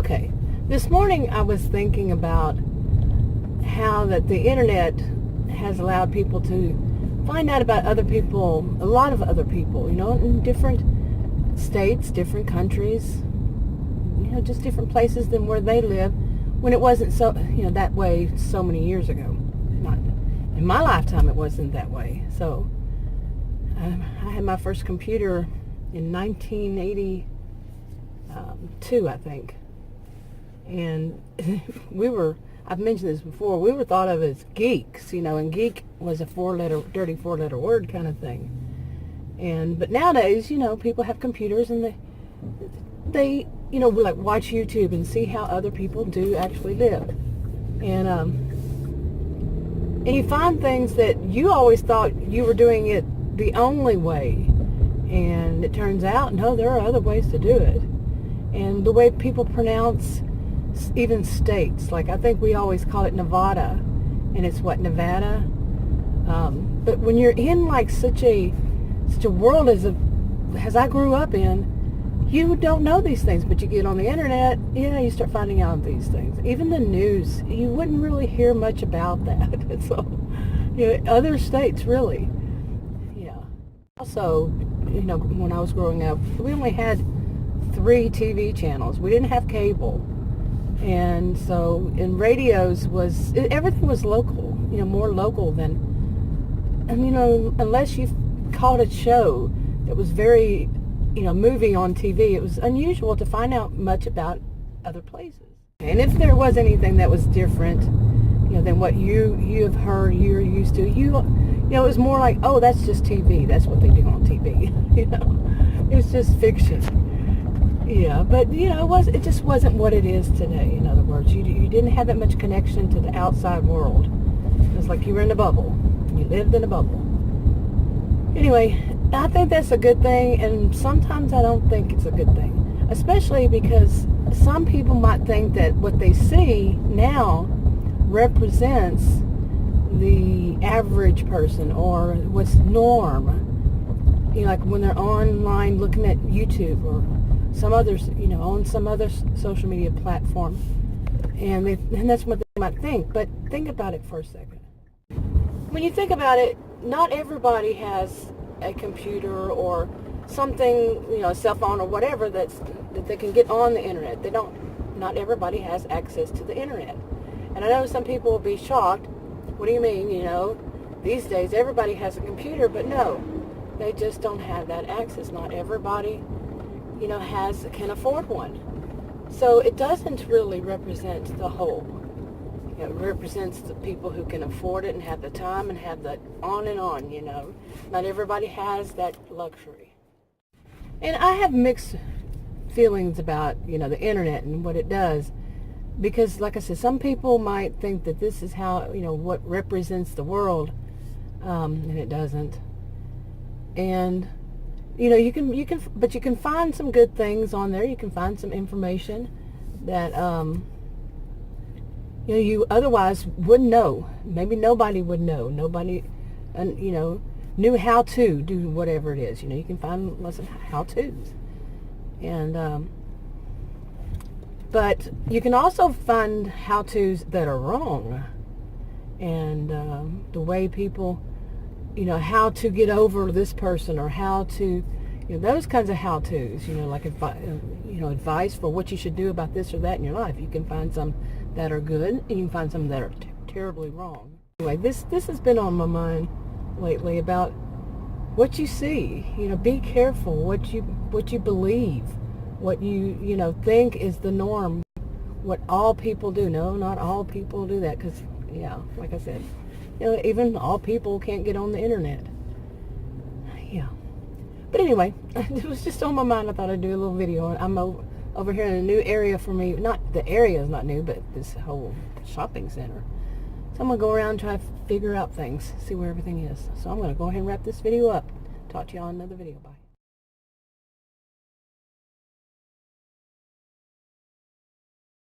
Okay, this morning I was thinking about how that the internet has allowed people to find out about other people, a lot of other people, in different states, different countries, just different places than where they live, when it wasn't so, that way so many years ago. Not in my lifetime, it wasn't that way. So I had my first computer in 1982, I think. And I've mentioned this before, we were thought of as geeks, and geek was a dirty four-letter word kind of thing. But nowadays, people have computers and they like watch YouTube and see how other people do actually live. And you find things that you always thought you were doing it the only way. And it turns out, no, there are other ways to do it. And the way people pronounce even states, like I think we always call it Nevada, and it's Nevada. But when you're in like such a world as I grew up in, you don't know these things, but you get on the internet, you start finding out these things. Even the news, you wouldn't really hear much about that. So, other states really. Yeah. Also, when I was growing up, we only had 3 TV channels. We didn't have cable. And so in radios everything was local, more local than, unless you caught a show that was very, movie on TV, it was unusual to find out much about other places. And if there was anything that was different, than what you have heard, you're used to, it was more like, oh, that's just TV. That's what they do on TV. It's just fiction. Yeah, but it just wasn't what it is today. In other words, you didn't have that much connection to the outside world. It was like you were in a bubble. You lived in a bubble. Anyway, I think that's a good thing, and sometimes I don't think it's a good thing. Especially because some people might think that what they see now represents the average person or what's norm. Like when they're online looking at YouTube or some others, on some other social media platform, and that's what they might think. But think about it for a second. When you think about it, not everybody has a computer or something, a cell phone or whatever that they can get on the internet. Not everybody has access to the internet. And I know some people will be shocked. What do you mean? These days everybody has a computer, but no, they just don't have that access. Not everybody can afford one. So it doesn't really represent the whole. It represents the people who can afford it and have the time and have that on and on, Not everybody has that luxury. And I have mixed feelings about, the internet and what it does. Because, like I said, some people might think that this is how, what represents the world, and it doesn't. And you can find some good things on there. You can find some information that you otherwise wouldn't know. Maybe nobody would know. Nobody, knew how to do whatever it is. You can find lots of how-tos, and but you can also find how-tos that are wrong, and the way people. How to get over this person, or how to, those kinds of how-tos, like advice for what you should do about this or that in your life. You can find some that are good, and you can find some that are terribly wrong. Anyway, this has been on my mind lately about what you see. Be careful what you believe, what you think is the norm, what all people do. No, not all people do that, because like I said, even all people can't get on the internet. Yeah. But anyway, it was just on my mind. I thought I'd do a little video. I'm over here in a new area for me. Not the area is not new, but this whole shopping center. So I'm going to go around and try to figure out things, see where everything is. So I'm going to go ahead and wrap this video up. Talk to y'all in another video. Bye.